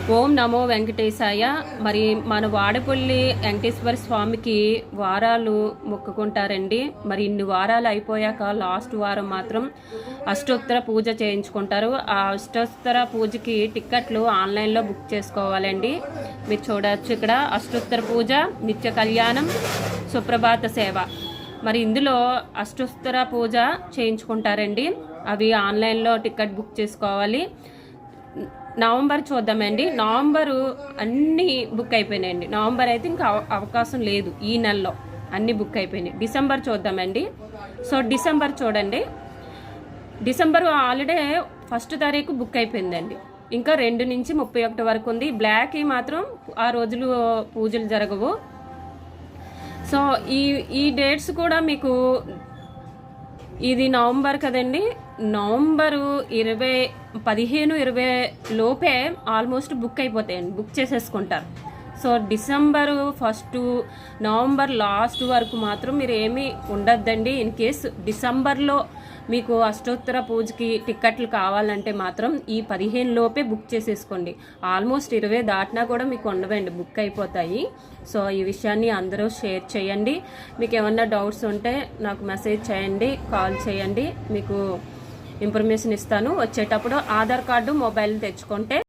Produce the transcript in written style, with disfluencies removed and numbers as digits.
ఓం నమో వెంకటేశాయ. మరి మన వాడపల్లి వెంకటేశ్వర స్వామికి వారాలు మొక్కుకుంటారండి. మరి ఇన్ని వారాలు అయిపోయాక లాస్ట్ వారం మాత్రం అష్టోత్తర పూజ చేయించుకుంటారు. ఆ అష్టోత్తర పూజకి టిక్కెట్లు ఆన్లైన్లో బుక్ చేసుకోవాలండి. మీరు చూడవచ్చు ఇక్కడ అష్టోత్తర పూజ, నిత్య కళ్యాణం, సుప్రభాత సేవ. మరి ఇందులో అష్టోత్తర పూజ చేయించుకుంటారండి. అవి ఆన్లైన్లో టికెట్ బుక్ చేసుకోవాలి. నవంబర్ చూద్దామండి. నవంబరు అన్నీ బుక్ అయిపోయినాయండి. నవంబర్ అయితే ఇంకా అవకాశం లేదు. ఈ నెలలో అన్నీ బుక్ అయిపోయినాయి. డిసెంబర్ చూద్దామండి. సో డిసెంబర్ చూడండి. డిసెంబర్ ఆల్రెడీ 1 తారీఖు బుక్ అయిపోయిందండి. ఇంకా 2 నుంచి 31 వరకు ఉంది. బ్లాక్ మాత్రం ఆ రోజులు పూజలు జరగవు. సో ఈ డేట్స్ కూడా మీకు, ఇది నవంబర్ కదండి. నవంబరు 15-20 లోపే ఆల్మోస్ట్ బుక్ అయిపోతాయండి. బుక్ చేసేసుకుంటారు. సో డిసెంబరు 1, నవంబర్ లాస్ట్ వరకు మాత్రం మీరు ఏమీ ఉండద్దండి. ఇన్ కేస్ డిసెంబర్లో మీకు అష్టోత్తర పూజకి టిక్కెట్లు కావాలంటే మాత్రం ఈ 15 లోపే బుక్ చేసేసుకోండి. ఆల్మోస్ట్ 20 దాటినా కూడా మీకు ఉండవండి, బుక్ అయిపోతాయి. సో ఈ విషయాన్ని అందరూ షేర్ చేయండి. మీకు ఏమన్నా డౌట్స్ ఉంటే నాకు మెసేజ్ చేయండి, కాల్ చేయండి. మీకు ఇన్ఫర్మేషన్ ఇస్తాను. వచ్చేటప్పుడు ఆధార్ కార్డు, మొబైల్ తెచ్చుకుంటే